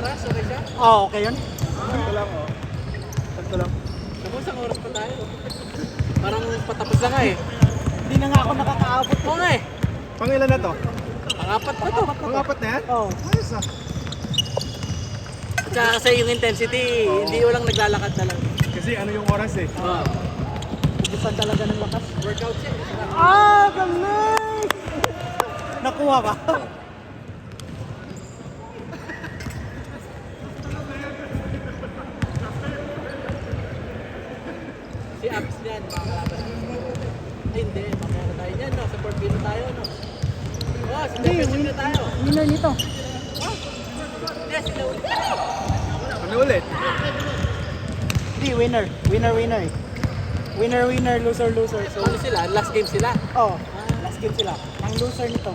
oras, okay siya? Oo, okay yun. Sakto lang, oh. Sakto lang. Naku, isang oras pa tayo. Parang patapos na nga eh. Hindi na nga ako nakakaabot. Oo nga eh. Pangilan na to? Pangapat pa to. Pangapat na yan? Oo. Ayos ah. At saka kasi yung intensity, hindi ko lang naglalakad na lang. Kasi ano yung oras eh. Oo. Ubusan talaga ng lakas. Workout siya. Ah, galing! Nakuha ka? Si Abs niyan, makakalaban natin. Ay hindi, mamaya na tayo niyan, no? Sa Port Vino tayo, no? Oh, sa championship na tayo. Winner nito. Yes, sila ulit. Ano ulit? Hindi, winner. Winner eh. Winner, loser. So, Ano sila? Last game sila. oh, last game sila. Ang loser nito.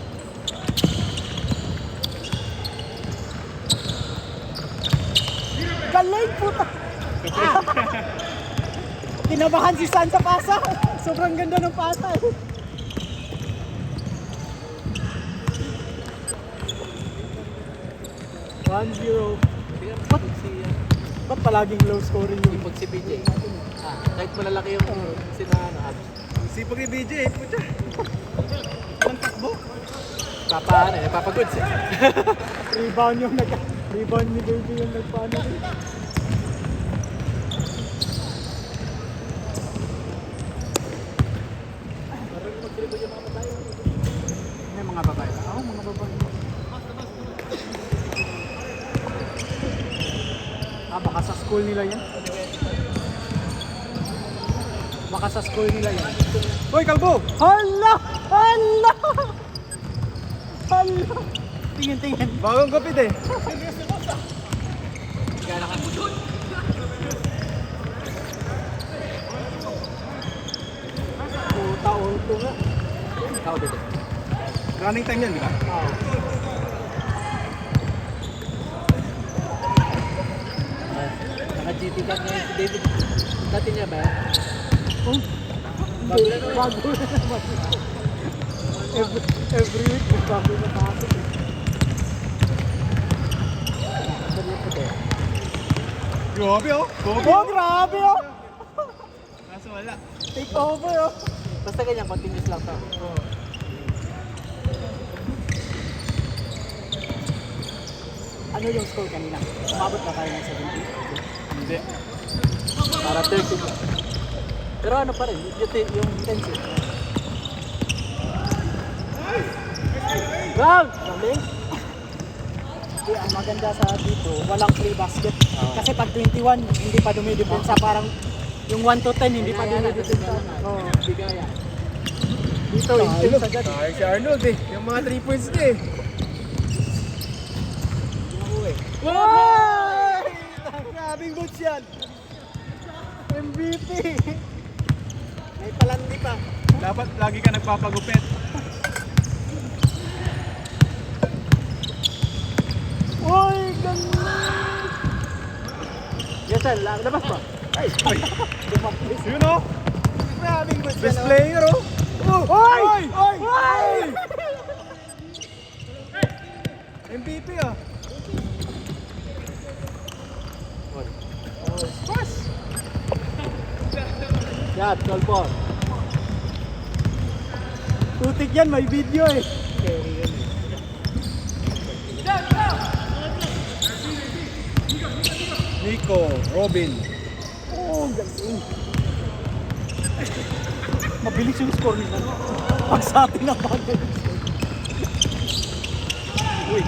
Galing puta! Tinabahan si San sa pasa. Sobrang ganda ng pasa. 1-0. Ba't si, Ba't palaging low scoring yung yung pag si BJ? Kahit malalaki yung sila, ano, Abs. Sipag ni BJ, puta. Walang takbo. Papaano eh, papagoods eh. rebound ni Baby yung nagpaano rin. May mga babae. Oo, mga babae. Baka sa school nila yan. Baka sa school nila yan. Hoy, kalbo! Hala! Hala! Hala! Tingin. Bagong kapit eh. Gala ka. Puta, ulto nga. Ikaw dito. Running time yan, di ba? Oo. Naka-GT card ngayon si David. Dati niya ba? Oh, Bago na naman. bago na naman. Every week, may bago na pasok eh. Grabe oh. Oh, grabe oh! Kaso wala. Take over oh! Basta ganyan, continuous lang to. Ano yung score kanina? Umabot na tayo ng 70? Hindi. Para 30. Pero ano pa rin, yung intensive. Bang! Galing? Hindi, ang maganda sa dito, walang free basket. Kasi pag 21, hindi pa dumidepensa. Parang yung 1 to 10, hindi pa dumidepensa. Oo. Bigaya. Dito, intense agad. Ay, si Arnold eh. Yung mga 3 points niya eh. Wow! Grabing boots yan! MVP! May palandi pa. Dapat lagi ka nagpapagupit. Uy, galing! Yes, sir. Labas pa. Ay, ay. Dumaplis. Yun oh. Grabing boots yan. Best oh. player oh. Oh! Oy! Oy! Oy! Oy! MVP ah. Yan, 12-4. Putik yan, may video eh. Nico, Robin. Oh, galing. Mabilis yung score nila. Pag sa atin ang bagay. Uy.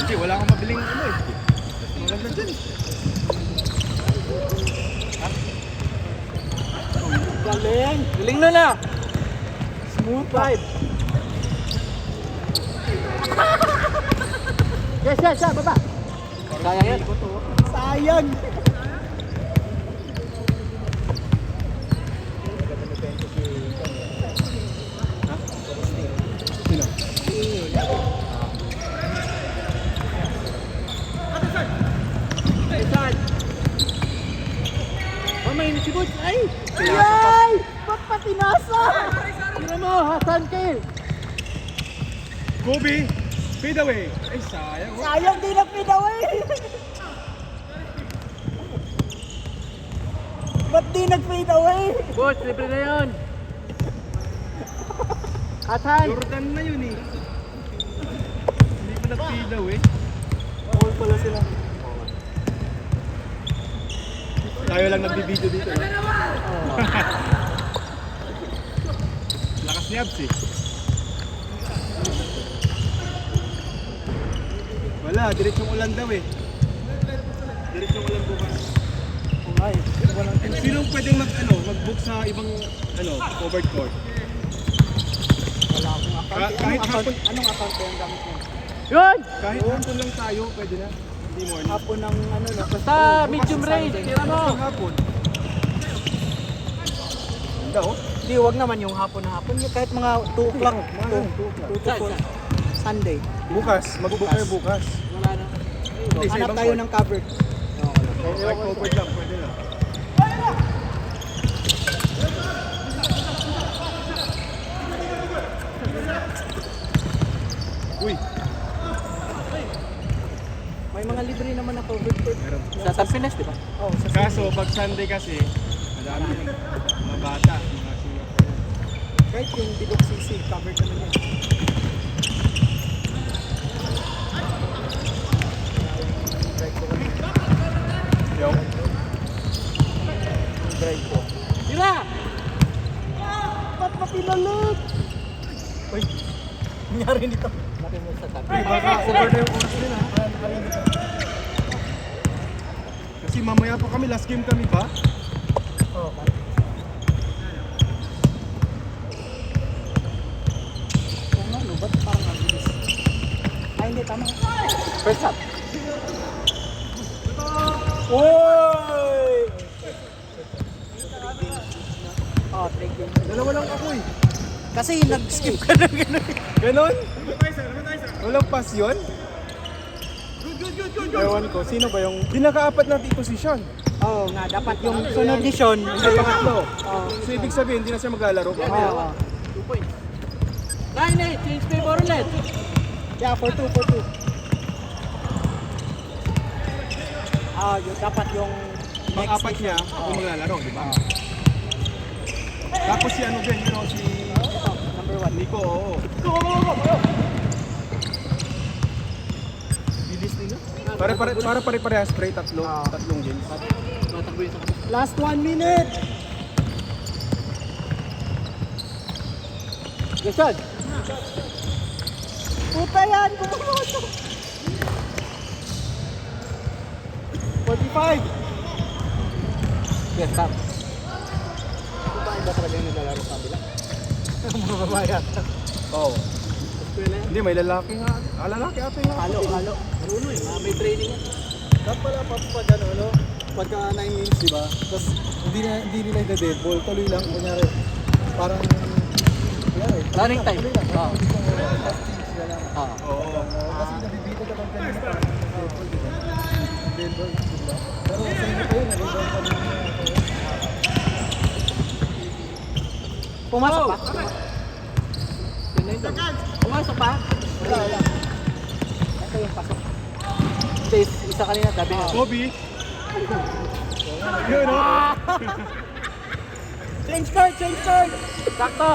Hindi, wala akong mabiling ano eh. Maganda dyan eh. Galing. Galing na na. Smooth vibe. Yes, baba. Sayang yan. Sayang. Sino? Oh, may Coach, ay! Yay! Ba't patinasa? Tira mo, Hasan Kill! Kobe, fade away. Ay, sayang. Sayang din ang pinaway. Ba't di nag-fade away? Coach, libre na yun! Hasan! Jordan na yun eh. Hindi pa nag-fade away. All pala sila. Tayo lang nagbibideo dito. Eh. Lakas ni Abs eh. Wala, diretsong ulan daw eh. Diretsong ulan bukas. Ay, walang Sinong pwedeng mag-book sa ibang covered court? wala akong account. Kahit hapon, Anong account yung gamit mo? Yun! kahit hapon lang tayo, pwede na. Hindi morning. Hapon ng ano no? Basta medium range, tira mo! Hapon hapon. Ganda oh. Hindi, wag naman yung hapon na hapon. Yung kahit mga 2 o'clock. Mga 2 o'clock. 2 to 4. Sunday. Bukas, mag-book kayo bukas. Wala na. Hindi, sa Hanap ibang tayo court. ng covered. Kahit covered lang, pwede na. Uy, May mga libre naman na covered court. meron. Sa Tampinas, di ba? Oh, sa Kaso, pag Sunday kasi, madami mga bata, mga Singapore. kahit yung Bidok CC, covered naman yan. Yo. Drive ko. Tira! Ba't pa pinalit? Uy, nangyari nito. Laki mo sa tabi. Uy, baka over na yung oras nila. Kasi mamaya pa kami, last game kami pa. Oh, ano, ba't parang ang bilis? Ay, hindi, tama. First up. Uy! Oh, 3 games. Dalawa lang ako eh. Kasi nag-skip ka na gano'n. Ganon? Walang pass yun? Ewan ko, sino ba yung... Pinaka-apat natin posisyon. Oo nga, dapat yung sunod mission. Hindi pangatlo. Oo. So ibig sabihin, hindi na siya maglalaro. Oo. 2 points. 9-8, change favor ulit. Yeah, 4-2, 4-2. Ah, yung dapat yung Pang-apat niya, ako maglalaro, di ba? Tapos si ano din, si Ito, number 1. Nico, oo. Bilis nila. Para pare-parehas, spray, tatlong games. Matakbo yun sa kapit. Last 1 minute. Gasod! Puta yan, kumamoto. 45. Yes, stop. Babae ba talaga yung naglalaro sa kabila? Mga babae ata. Oo. Hindi, may lalaki nga. Lalaki ate nga. Halo. Maruno eh, may training yan. Dapat pala pag ano, pagka 9 minutes, di ba? Tapos hindi nila i-dead ball, tuloy lang, kunyari, parang, kunyari, Running time. tuloy lang. Oo. Last minutes sila lang. Oo. Oo. Kasi nabibito ka pag kanina parang dead ball, di ba? Dead ball, di ba? Pero sa inyo kayo, nag-dead ball kanina. Pumasok pa? Yun na yun. Pumasok pa? Wala. Ito yung pasok. Hindi, isa kanina, tabi na. Kobe. Yun, no? Change card! Sakto!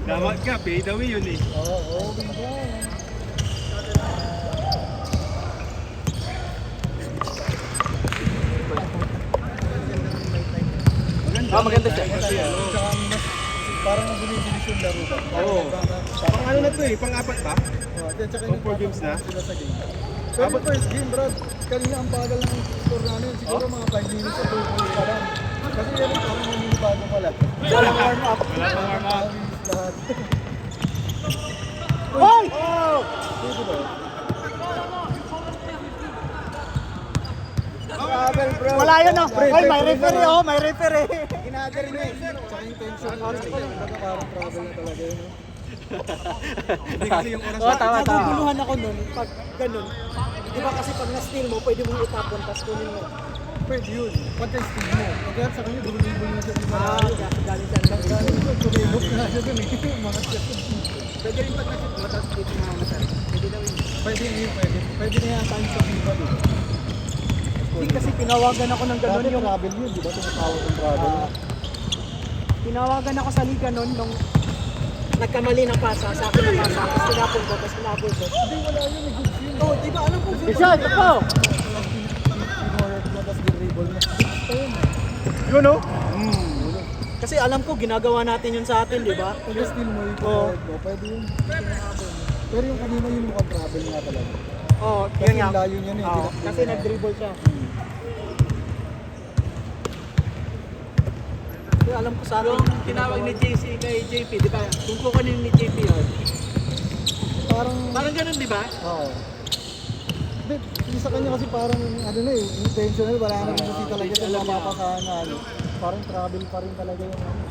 Dapat ka, fade away yun eh. Oo, bigla. Maganda siya. Kasi ano, Tsaka mas, parang nag-bilis yung laro ba? Oo. Pang ano na to eh, pang-apat pa? Tsaka Pang 4 games na? sila sa game. Pero yung first game, Brad, kanina ang bagal ng score namin. Siguro mga 5 minutes o 2 minutes pa lang. Kasi yan parang naninibago pala. Walang warm up. Wala pang warm up. Lahat. Hoy! Dito ba? Wala yun oh. Hoy, may referee oh, may referee. Ginagari niya eh. Tsaka yung tension. Parang travel na talaga yun. Hindi kasi yung oras Oo, tama, tama. Naguguluhan ako nun pag ganun. Di ba kasi pag na-steal mo, pwede mong itapon, tapos kunin mo. Pwede yun. Pagka-steal mo. Pagka sa kanya, dribble na siya. Galing siya ng Galing ko, tumilok na siya dun eh. Mga siya. Pwede rin pag nasa matras dito mga mata. Pwede daw yun. Pwede yun, pwede. Pwede na yata yung sa FIFA dun. Hindi kasi pinawagan ako ng ganun Dati yung... travel yun, di ba? Tumatawag ng travel. Pinawagan ako sa liga nun nung nagkamali ng pasa, sa akin ng pasa, tapos tinapon ko, tapos tinapon ko. Hindi, wala yun. May goods yun. Oo, di ba alam ko Isa, ito po! Pinorder mo, tapos dribble mo. Yun o. Kasi alam ko, ginagawa natin yun sa atin, di ba? Pagka-steal mo yung Oo. pinorder mo, pwede yun. Pero yung kanina yung mukhang travel nga talaga. Oo, Kasi yun nga. yung layo niya na Oo, kasi nag-dribble siya. Kaya alam ko sa atin. Yung tinawag ni JC kay JP, di ba? Kung kukunin ni JP yun. Parang, Parang ganun, di ba? oo. Hindi, yung sa kanya kasi parang, ano na eh, intentional, wala naman kasi talaga ito alam niya. mapapasahan na ano. Parang travel pa rin talaga yung ano.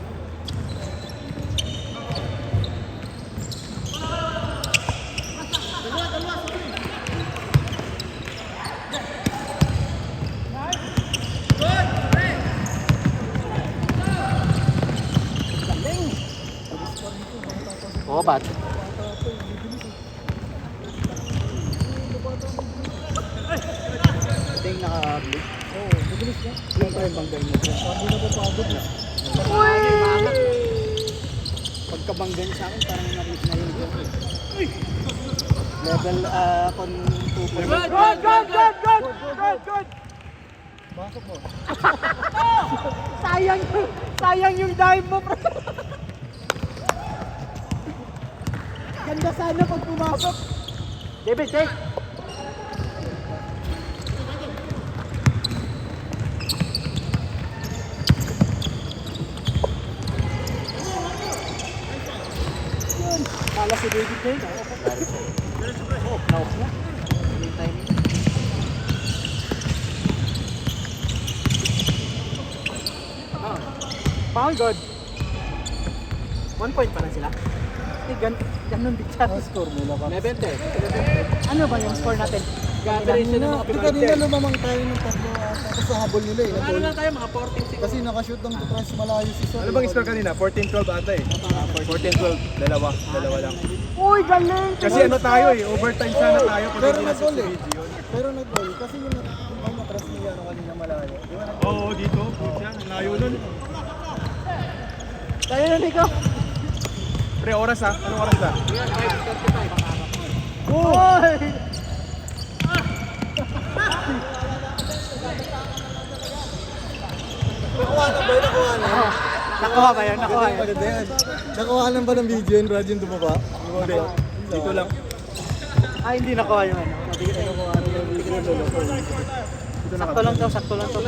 Oo, ba't? Ito yung naka-blue. Oo, mabilis na. Yung pa yung banggay mo. Sabi na papagod na. Pagkabanggan sa akin, parang nakita na yun. Level kon 2. Good! Pasok mo. Sayang yung dive mo, bro. Ganda sana pag pumasok. David, take! Kala si David na yun. Oh, na-off na. Yung timing. Foul good. 1 point pa na sila. Eh, ganun bigla. Ang score nila pa. 11. Ano ba yung score natin? Gathering siya ng mga Di kanina lumamang tayo ng tatlo ata. Tapos sa habol nila eh. Ano lang tayo, mga 14 siguro. Kasi nakashoot ng trans malayo si Son. Ano bang score kanina? 14-12 ata eh. 14-12. Dalawa lang. Uy, galing! Kasi ano tayo eh, overtime sana tayo pag Pero hindi na nag-goal eh. yun. Pero nag-goal. Kasi yung matras niya ano kanina malayo. Di ba? Oo, dito. Siya, ang layo nun. Tayo na, Nico. Pre, oras ha? Anong oras na? Yan, 5:35. Uy! Nakuha na ba? Nakuha na. Nakuha ba yun? Nakuha yun. Maganda yan. Nakuha lang ba ng video yun, Brad, yung dumaba? Hindi. Dito lang. Ah, hindi nakuha yung ano. Sakto lang to, sakto lang to.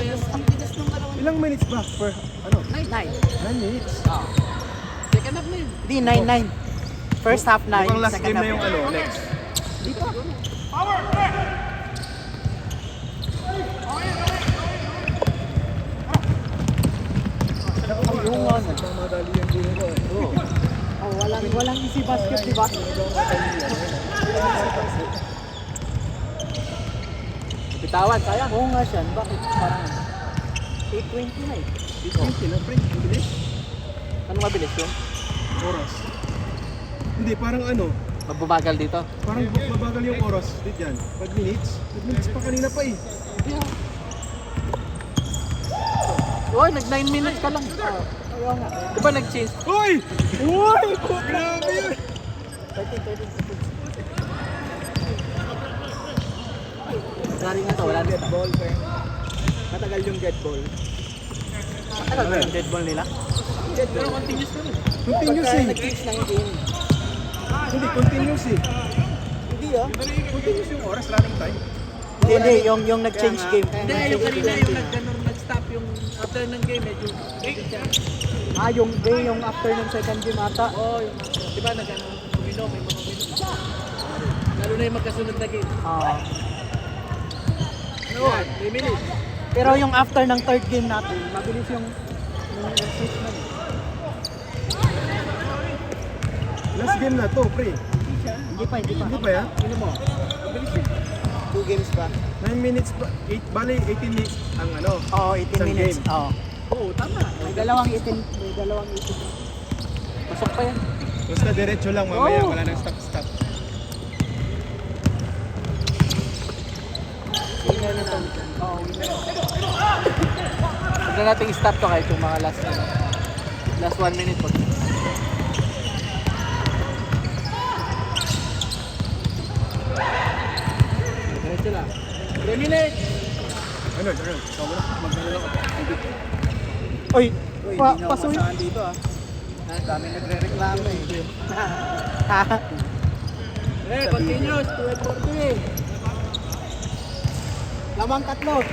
Ilang minutes ba? Per, ano? 9. 9 minutes. Second half na yun. Hindi, 9-9. First half 9. Mukhang last game na yung ano, next. Dito. Yung ano, madali yung dino ko eh. Oh, walang easy basket, di ba? Bitawan, sayang. Oo nga siya. Bakit parang 8:20 na eh. 20 lang, pre. Ang bilis. Ano mabilis yun? Oras. Hindi, parang ano, Magbubagal dito. parang mabagal yung oras. Dito yan. 5 minutes. 5 minutes pa kanina pa eh. Uy, nag 9 minutes ka lang. Ayaw nga. Di ba nag-change? Uy! Uy! Grabe yun! 13. Sorry nga to, wala na Dead ball, pa yun. Matagal yung dead ball. Matagal ba yung dead ball nila? Pero continuous na rin. Continuous Pagka eh. nag-change ng game. Hindi, continuous eh. Hindi ah. Continuous yung oras, running time. Hindi, yung nag-change game. Hindi, yung kanina yung nag-stop yung after ng game, medyo Ah, yung day, yung after ng second game ata. Oo, yung di ba nag-ano, uminom, may mga uminom. Lalo na yung magkasunod na game. Ah. Yan, 3 minutes. Pero yung after ng third game natin, mabilis yung switch na. Last game na to, pre. Hindi pa. Hindi pa yan? Ano mo? Mabilis yan. 2 games pa. 9 minutes pa. 18 minutes ang ano. Oo, 18 Isang minutes. game. Oo. Oo, tama. May dalawang 18. Pasok pa yan. Basta diretso lang mamaya, Oo. wala nang stop-stop. Winner na to. Oo, winner. Huwag na natin i-stop to kahit yung mga last 1 minute po. Diretso lang. 3 minutes! Ano? Ikaw mo na. Magdala lang ako. Oy, Uy, pa, hindi na ako pasoy. masaan dito ah. Dami nagre-reklamo eh. Continuous, 12:40. Lamang tatlo.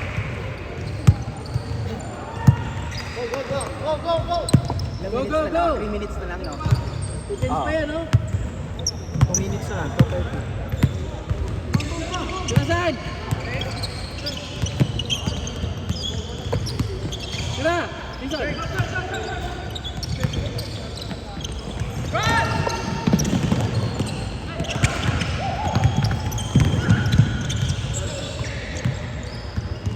Go, go, go! 3 minutes na lang, no? 2 minutes pa yan, no? 2 minutes na. 2:30. Saan? Tira! Listen!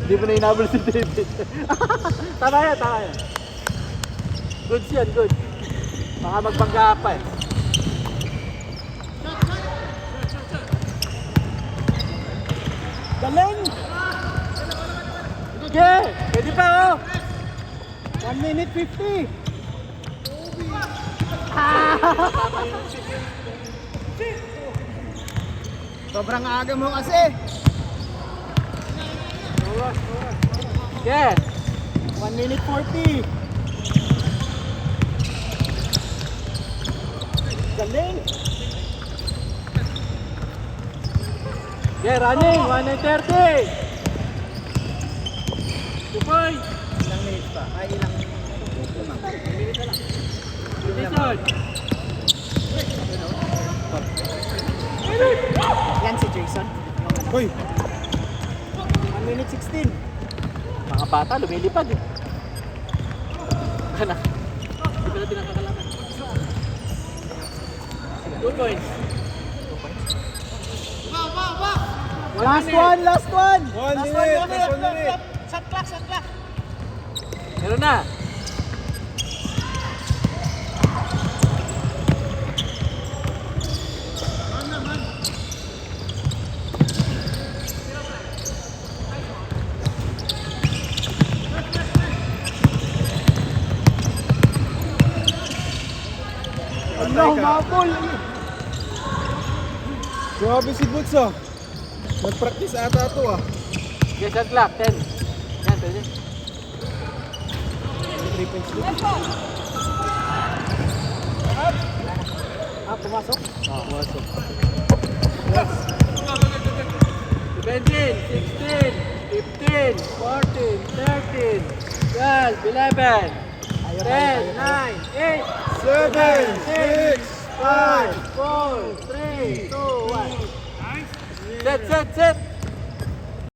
Hindi mo na inabol si David. Tama yan. Goods yan, good. Baka magbangga pa eh. Galing! Yeah! Pwede pa oh! 1 minute 50. Sobrang aga mo kasi. Yeah! 1 minute 40. Galing! Yeah, running! 1:30! 2 points! Ilang minutes pa? Ay, ilang Position! Yan si Jason. Hoy! 1 minute 16. Mga bata, lumilipad eh. Anak. Hindi pala pinakakalaman. 2 points. Last one! 1 minute! Shot clock! Meron na. Ano, humabol! Grabe si Boots ah. Nag-practice ata to ah. Okay, shot clock. 10. Yan, pwede. 3 points dito. Pumasok? Pumasok. 17, 16, 15, 14, 13, 12, 11, 10, 9, 8, 7, 6, 5, 4, 3, 2, 1. Set!